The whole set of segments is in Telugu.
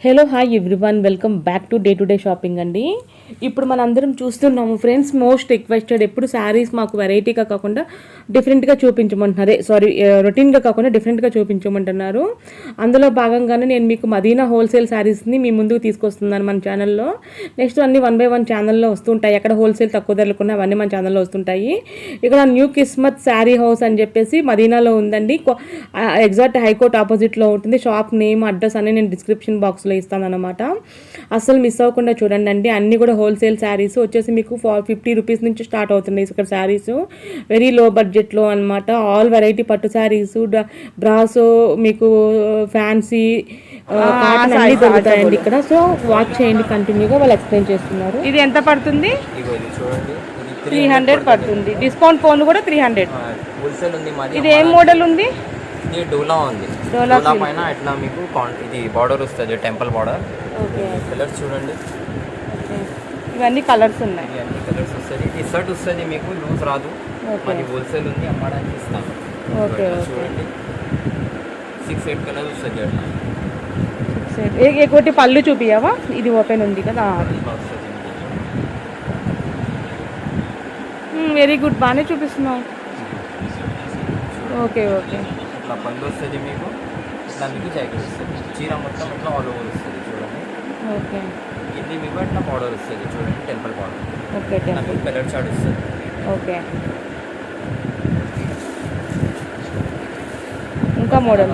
Hello hi everyone, welcome back to day shopping అండి. ఇప్పుడు మన అందరం చూస్తున్నాము ఫ్రెండ్స్, మోస్ట్ రిక్వెస్టెడ్ ఎప్పుడు శారీస్ మాకు వెరైటీగా కాకుండా డిఫరెంట్గా చూపించమంటున్నారు. రొటీన్గా కాకుండా డిఫరెంట్గా చూపించమంటున్నారు. అందులో భాగంగానే నేను మీకు మదీనా హోల్సేల్ శారీస్ని మీ ముందుకు తీసుకొస్తున్నాను మన ఛానల్లో. నెక్స్ట్ అన్ని 1 by 1 ఛానల్లో వస్తుంటాయి. ఎక్కడ హోల్సేల్ తక్కువ ధరలుకున్నా అవన్నీ మన ఛానల్లో వస్తుంటాయి. ఇక్కడ న్యూ కిస్మత్ శారీ హౌస్ అని చెప్పేసి మదీనాలో ఉందండి. ఎగ్జాక్ట్ హైకోర్ట్ ఆపోజిట్లో ఉంటుంది. షాప్ నేమ్, అడ్రస్ అన్ని నేను డిస్క్రిప్షన్ బాక్స్లో ఇస్తానన్నమాట. అస్సలు మిస్ అవ్వకుండా చూడండి అండి. అన్ని కూడా హోల్సేల్ శారీస్ వచ్చేసి మీకు 50 రూపీస్ నుంచి స్టార్ట్ అవుతున్నాయి ఇక్కడ శారీస్. వెరీ లో బడ్జెట్లో అనమాట. ఆల్ వెరైటీ పట్టు శారీస్, బ్రాసో, మీకు ఫ్యాన్సీ కాటన్ అన్ని దొరుకుతాయండి ఇక్కడ. సో వాచ్ చేయండి కంటిన్యూగా, వాళ్ళు ఎక్స్ప్లెయిన్ చేస్తున్నారు. ఇది ఎంత పడుతుంది? 300 పడుతుంది. డిస్కౌంట్ ఫోన్ కూడా 300. ఇది ఏం మోడల్ ఉంది? ఇది డోలా ఉంది. డోలా పైన ఇట్లా మీకు ఇది బార్డర్ వస్తుంది, టెంపుల్ బార్డర్. కలర్స్ చూడండి, ఇవన్నీ కలర్స్ ఉన్నాయి. ఇవన్నీ కలర్స్ వస్తుంది. ఈ షర్ట్ వస్తుంది మీకు, లూజ్ రాదు. మరి హోల్సేల్ ఉంది, అమ్మడానికి ఇస్తాను. చూడండి 6-8 కలర్స్ వస్తుంది అట్లా. ఒకటి పళ్ళు చూపియవా? ఇది ఓపెన్ ఉంది కదా. వెరీ గుడ్, బాగానే చూపిస్తున్నావు. Okay okay. ఇట్లా పళ్ళు వస్తుంది మీకు, ఇట్లా మీకు జాకెట్ వస్తుంది. చీర మొత్తం ఇట్లా ఆల్ ఓవర్ వస్తుంది చూడండి. ఓకే. ఇది మీకు ఇట్లా బార్డర్ వస్తుంది చూడండి, టెంపుల్ బార్డర్. ఓకే. మీకు కలర్ చార్ట్ వస్తుంది. ఓకే. ఇంకా మోడల్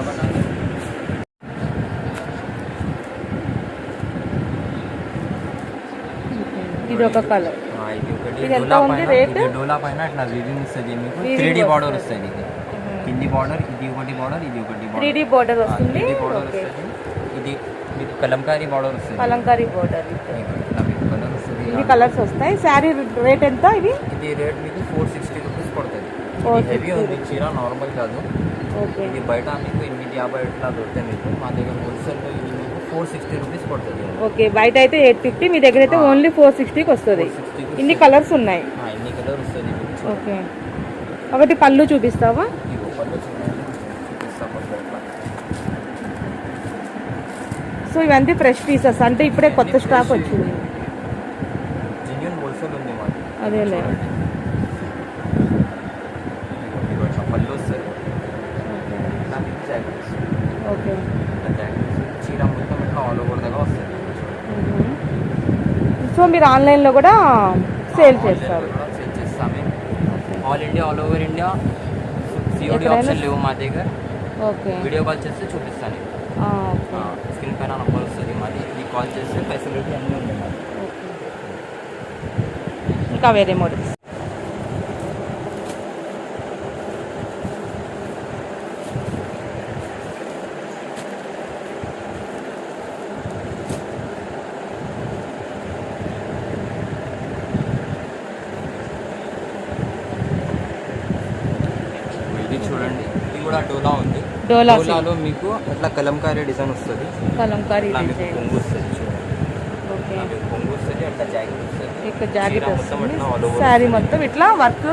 ఇది ఒక కలర్. ఇది డోలా పైన ఇట్లా వీవింగ్ వస్తుంది మీకు. 3D బార్డర్ వస్తుంది. ఇది కింది బార్డర్, ఇది ఒకటి బార్డర్, ఇది ఒకటి బార్డర్. 3D బార్డర్ వస్తుంది. ఇది మీకు కలంకారీ బార్డర్ వస్తుంది. కలంకారీ బార్డర్. కలర్ వస్తుంది. ఇది కలర్స్ వస్తాయి. శారీ రేట్ ఎంత? ఇది రేట్ మీకు 460 రూపీస్ పడుతుంది. హెవీ ఉంది చీర, నార్మల్ కాదు. ఇది బయట మీకు 850 ఇట్లా దొరుకుతాయి. మీకు మా దగ్గర హోల్సేల్ ఇది మీకు 460 రూపీస్ పడుతుంది. ఓకే. బయట అయితే 850, మీ దగ్గర అయితే ఓన్లీ 460కి వస్తుంది. ఇన్ని కలర్స్ ఉన్నాయి. ఇన్ని కలర్ వస్తుంది. ఓకే. ఒకటి పళ్ళు చూపిస్తావా? సో ఇవన్నీ ఫ్రెష్ పీసెస్, అంటే ఇప్పుడే కొత్త స్టాక్ వచ్చింది. జెన్యూన్ హోల్సేల్ ఉంది మాది. అదేలే. పళ్ళు వస్తుంది. ఓకే. చీర మొత్తం ఇట్లా ఆల్ ఓవర్ దగ్గర వస్తుంది. సో మీరు ఆన్లైన్లో కూడా సేల్ చేస్తారు? సేల్ చేస్తామే. All India, all over India. COD option లేవు మా దగ్గర. ఓకే. వీడియో కాల్ చేస్తే చూపిస్తాను. స్క్రీన్ పైన నంబర్ వస్తుంది మాది. ఇది కాల్ చేస్తే ఫెసిలిటీ అన్నీ ఉంది మాది. ఇంకా వేరే మోడల్స్? ఇది చూడండి, ఇది కూడా డోలా ఉంది. డోలాలో మీకు అట్లా కలంకారీ డిజైన్ వస్తుంది. కలంకారీ డిజైన్ కొంగు వస్తుంది చూడండి. ఓకే. కొంగు వస్తుంది, అట్లా జాకెట్ వస్తుంది. ఇక్కడ జాకెట్ వస్తుంది. శారీ మొత్తం ఇట్లా వర్క్.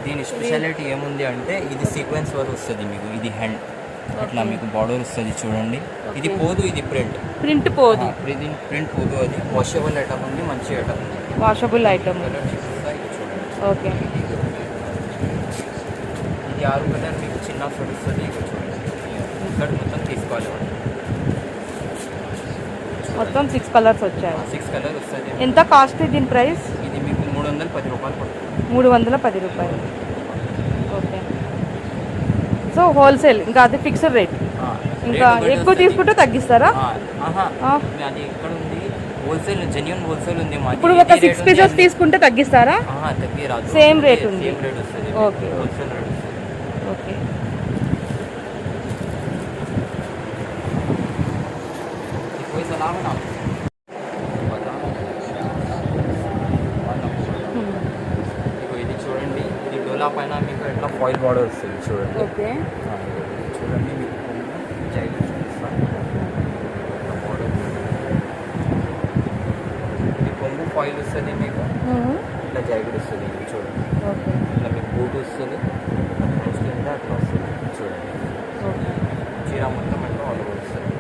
దీని స్పెషాలిటీ ఏముంది అంటే ఇది సీక్వెన్స్ వర్క్ వస్తుంది మీకు. ఇది హ్యాండ్ అట్లా మీకు బార్డర్ వస్తుంది చూడండి. ఇది పోదు, ఇది ప్రింట్ పోదు. ప్రింట్ పోదు. అది వాషబుల్ ఐటమ్ ఉంది, మంచి ఐటమ్ ఉంది. Washable item. ఓకే. ఇది 6 కలర్ మీకు చిన్న షర్ట్ వస్తుంది. షర్ట్ మొత్తం తీసుకోవాలి. మొత్తం 6 కలర్స్ వచ్చాయి. 6 కలర్ వస్తుంది. ఎంత కాస్ట్ దీని ప్రైస్? ఇది మీకు 310 రూపాయలు పడుతుంది. 310 రూపాయలు. ఓకే. సో హోల్సేల్, ఇంకా అది ఫిక్స్డ్ రేట్. ఇంకా ఎక్కువ తీసుకుంటే తగ్గిస్తారా? అది ఎక్కడ ఉంది? హోల్సేల్, జెన్యూన్ హోల్సేల్ ఉంది. ఇప్పుడు ఒక 6 పీసెస్ తీసుకుంటే తగ్గిస్తారా? తగ్గిరాదు, సేమ్ రేట్ ఉంది. సేమ్ రేట్ వస్తుంది. ఓకే. హోల్సేల్ రేట్ వస్తుంది. ఓకే. कोई सलाम ना ఇది చూడండి, ఇది డోలా పైన మీకు ఇట్లా ఫాయిల్ బార్డర్ వస్తుంది చూడండి. ఓకే. చూడండి మీకు జాకెట్ చూపిస్తాను. ఇది కొంగు ఫాయిల్ వస్తుంది మీకు. ఇట్లా జాకెట్ వస్తుంది చూడండి. ఇట్లా మీకు బూట్ వస్తుంది, అట్లా వస్తుంది చూడండి. చీర మొత్తం ఇట్లా ఆల్ ఓవర్ వస్తుంది.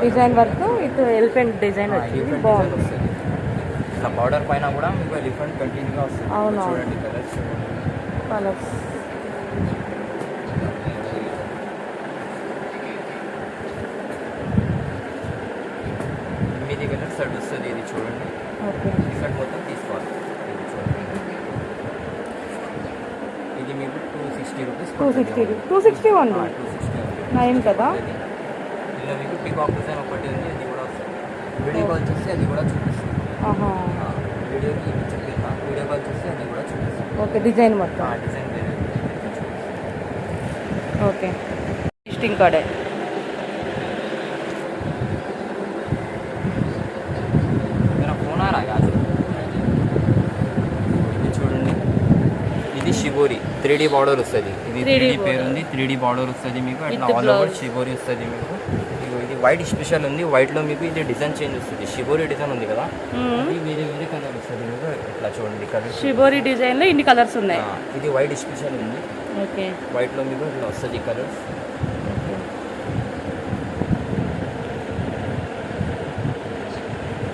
Design work with elephant design వచ్చింది, బాగుంది. వస్తుంది ఇట్లా బార్డర్ పైన కూడా మీకు ఎలిఫెంట్ కంటిన్యూగా వస్తుంది. అవును. చూడండి కలర్స్ కలర్స్. మీది కలర్ షర్ట్ వస్తుంది. ఇది చూడండి, ఓకే. ఈ షర్ట్ మొత్తం తీసుకోవాలి. ఇది చూడండి, ఇది మీకు 260 రూపీస్. 260 ఉంది. 260 నైన్ కదా. ఇలా మీకు పికాక్ డిజైన్ ఒకటి ఉంది, అది కూడా వస్తుంది. వీడియో కాల్ చేస్తే అది కూడా చూపిస్తుంది. వీడియోకి చెప్పిన వీడియో కాల్ చేస్తే అది కూడా చూపిస్తుంది. ఓకే, డిజైన్ మొత్తం. Design okay. Visiting card. मेरा फोन आ रहा है आज. ఇది చూడండి, ఇది షిబోరి 3D బార్డర్ వస్తుంది. ఇది 3D పేరు ఉంది, 3D బార్డర్ వస్తుంది మీకు. అట్లా ఆల్ ఓవర్ షిబోరి వస్తుంది మీకు. ఇది వైట్ స్పెషల్ ఉంది. వైట్లో మీకు ఇది డిజైన్ చేంజ్ వస్తుంది. షిబోరి డిజైన్ ఉంది కదా, అది వేరే వేరే కలర్ వస్తుంది మీకు. ఇట్లా చూడండి కలర్. షిబోరి డిజైన్లో ఇన్ని కలర్స్ ఉన్నాయి. ఇది వైట్ స్పెషల్ ఉంది. ఓకే. వైట్లో మీకు ఇట్లా వస్తుంది కలర్స్.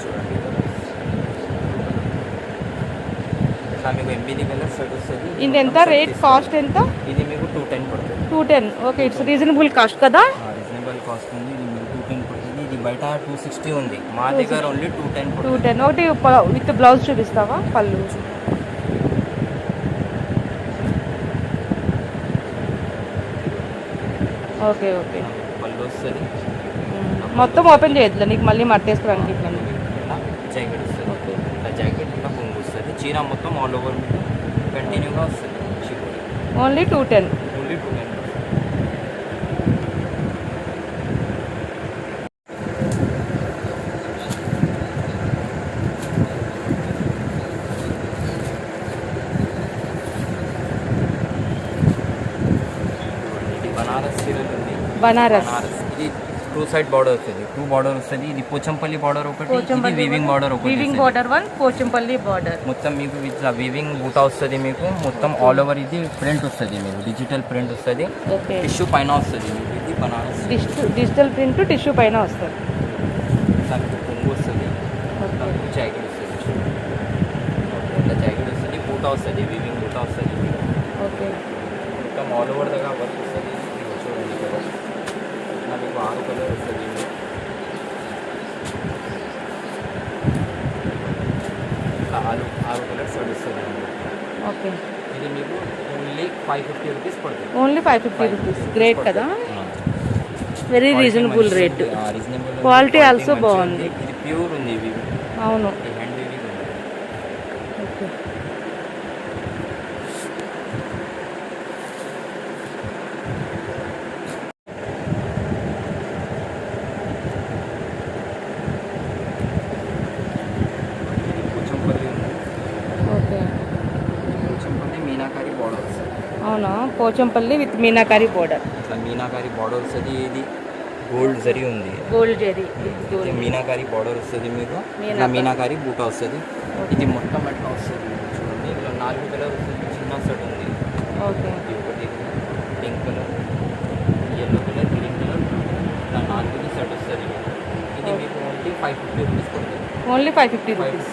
చూడండి ఇట్లా మీకు ఎంబీది కలర్ షర్ట్ వస్తుంది. ఇది ఎంత రేట్, కాస్ట్ ఎంత? ఇది మీకు 210 పడుతుంది. 210. ఓకే, ఇట్స్ రీజనబుల్ కాస్ట్ కదా. రీజనబుల్ కాస్ట్ ఉంది. ఇది మీకు 210 పడుతుంది. ఇది బయట 260 ఉంది, మా దగ్గర ఓన్లీ 210 పడుతుంది. 210. ఒకటి విత్ బ్లౌజ్ చూపిస్తావా? పళ్ళు. Okay okay. పళ్ళు వస్తుంది. మొత్తం ఓపెన్ చేయొద్దు నీకు, మళ్ళీ మట్టేసుకోవడానికి. ఇట్లా జాకెట్ వస్తుంది. ఓకే. ఇట్లా జాకెట్ ఇట్లా పొంగు వస్తుంది. చీర మొత్తం ఆల్ ఓవర్ మీకు కంటిన్యూగా వస్తుంది. Shibori only 210. ఓన్లీ 210. ఇది బనారస్ చీరలు ఉంది. బనారస్. ఇది 2 సైడ్ బార్డర్ వస్తుంది. 2 బార్డర్ వస్తుంది. ఇది పోచంపల్లి బార్డర్ ఒకటి, ఇది వీవింగ్ బార్డర్ ఒకటి. Weaving border 1, Pochampally border. మొత్తం మీకు ఇట్లా వీవింగ్ బూటా వస్తుంది మీకు. మొత్తం ఆల్ ఓవర్ ఇది ప్రింట్ వస్తుంది మీకు, డిజిటల్ ప్రింట్ వస్తుంది. ఓకే. టిష్యూ పైన వస్తుంది మీకు. ఇది బనారస్ డిజిటల్ ప్రింట్ టిష్యూ పైన వస్తుంది. ఇట్లా మీకు పొంగు వస్తుంది. ఇట్లా మీకు జాకెట్ వస్తుంది. ఇట్లా జాకెట్ వస్తుంది. బూటా వస్తుంది, వీవింగ్ బూటా వస్తుంది మీకు. ఓకే. మొత్తం ఆల్ ఓవర్ దగ్గర వర్క్ వస్తుంది. ఇది చూడండి కలర్. ఇట్లా మీకు 6 కలర్ వస్తుంది. ఇట్లా 6 కలర్స్ వస్తుంది. ఓకే. ఇది మీకు ఓన్లీ 550 రూపీస్ పడుతుంది. Only 550 rupees. గ్రేట్ కదా, very reasonable rate. Reasonable. Quality also బాగుంది. ఇది ప్యూర్ ఉంది. ఇవి అవును. హ్యాండ్ వీవింగ్ ఉంది. ఓకే. ఇది పోచంపల్లి ఉంది. ఓకే. పోచంపల్లి మీనాకారి బార్డర్ వస్తుంది. అవునా, పోచంపల్లి విత్ మీనాకారి బోర్డర్. ఇట్లా మీనాకారి బార్డర్ వస్తుంది. ఇది గోల్డ్ జరీ ఉంది. గోల్డ్ జరీ. ఇది మీనాకారి బార్డర్ వస్తుంది మీకు. ఇట్లా మీనాకారి బూటా వస్తుంది. ఇది మొత్తం ఎట్లా వస్తుంది చూడండి. ఇట్లా 4 కలర్ వస్తుంది. చిన్న సెట్ ఉంది. ఓకే. ఇది ఒకటి pink colour, yellow colour, green colour, ఇట్లా 4 సెట్ వస్తుంది మీకు. ఇది మీకు ఓన్లీ 550 రూపీస్ పడుతుంది. Only 550 rupees.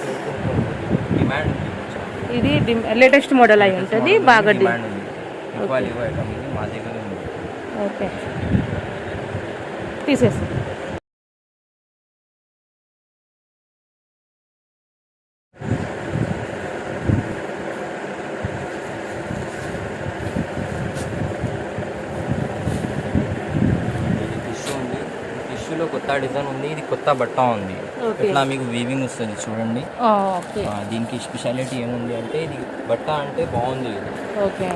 డిమాండ్ ఉంది. ఇది లేటెస్ట్ మోడల్ అయి ఉంటుంది, బాగా డిమాండ్ ఉంది. ఎక్కువ లేవు ఐటమ్ ఇది మా దగ్గర ఉంది. ఓకే, తీసేసి. ఇది టిష్యూ ఉంది. టిష్యూలో కొత్త డిజైన్ ఉంది. ఇది కొత్త బట్ట ఉంది. ఓకే. ఇట్లా మీకు వీవింగ్ వస్తుంది చూడండి. ఓకే. దీనికి స్పెషాలిటీ ఏముంది అంటే ఇది బట్ట అంటే బాగుంది. ఇది ఓకే.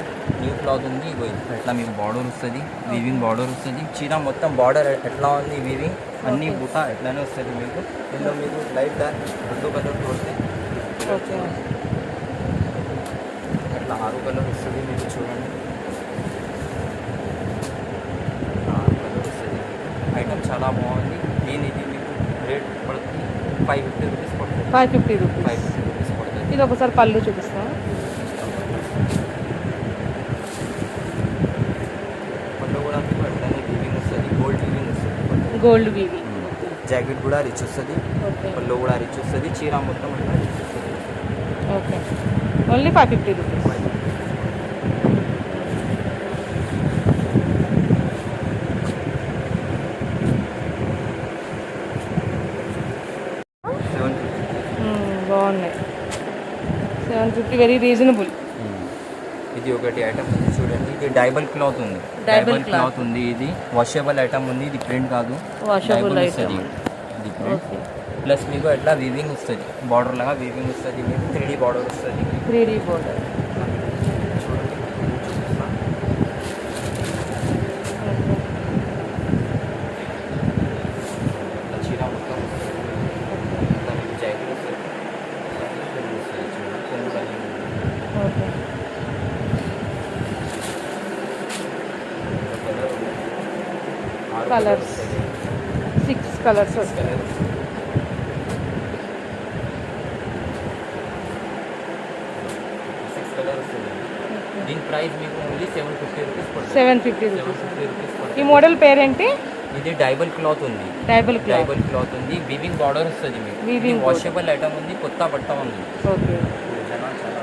న్యూ క్లాత్ ఉంది. ఇగో ఇట్లా మీకు బార్డర్ వస్తుంది, వీవింగ్ బార్డర్ వస్తుంది. చీర మొత్తం బార్డర్ ఎట్లా ఉంది, వీవింగ్ అన్ని బుట్ట ఎట్లానే వస్తుంది మీకు. ఇందులో మీకు లైట్ డార్క్ 2 కలర్ వస్తాయి. ఓకే. అట్లా 6 కలర్ వస్తుంది మీకు చూడండి. 6 కలర్ వస్తుంది. ఐటమ్ చాలా బాగుంది. ఇది మీకు రేట్ పడుతుంది 550 రూపీస్ పడుతుంది. 550 రూపీస్. 550 రూపీస్ పడుతుంది. ఇది ఒకసారి పళ్ళు చూపిస్తాం. పళ్ళు కూడా మీకు అట్లానే వీవింగ్ వస్తుంది, గోల్డ్ వీవింగ్ వస్తుంది. Gold weaving. జాకెట్ కూడా రిచ్ వస్తుంది, ఓకే పళ్ళు కూడా రిచ్ వస్తుంది, చీర మొత్తం అట్లా రిచ్ వస్తుంది. Okay only 550 rupees. 750. బాగున్నాయి. 750 వెరీ రీజనబుల్. ఇది ఒకటి ఐటమ్ ఉంది చూడండి, ఇది డైబల్ క్లాత్ ఉంది. డైబల్ క్లాత్ ఉంది, ఇది వాషబుల్ ఐటమ్ ఉంది, ఇది ప్రింట్ కాదు, వాషబుల్ డైబల్ ఐటమ్. వస్తుంది ఇది ప్రింట్. ఓకే ప్లస్ మీకు ఎట్లా వీవింగ్ వస్తుంది, బార్డర్ లాగా వీవింగ్ వస్తుంది, మీకు 3D బార్డర్ వస్తుంది. 3D border. చూడండి చూపిస్తా. ఇట్లా చీర మొత్తం వస్తుంది, ఇట్లా మీకు జాకెట్ వస్తుంది, పెరుగు వస్తుంది చూడండి, కొంగు అది ఉంది. ఓకే కలర్ ఉంది. 6 కలర్స్, వస్తుంది. 6 కలర్స్ వస్తాయి. కలర్ వస్తుంది. 6 కలర్ వస్తుంది. దీని ప్రైస్ మీకు ఓన్లీ 750 రూపీస్ పడుతుంది. 750 రూపీస్. 750 రూపీస్ ఈ పడుతుంది. మోడల్ పేరేంటి? ఇది డైబల్ క్లాత్ ఉంది, డైబల్ క్లాత్. డైబల్ క్లాత్ ఉంది, వీవింగ్ బార్డర్ వస్తుంది మీకు. Weaving వాషబుల్ ఐటమ్ ఉంది, కొత్త బట్ట ఉంది. ఓకే జనాలు చాలా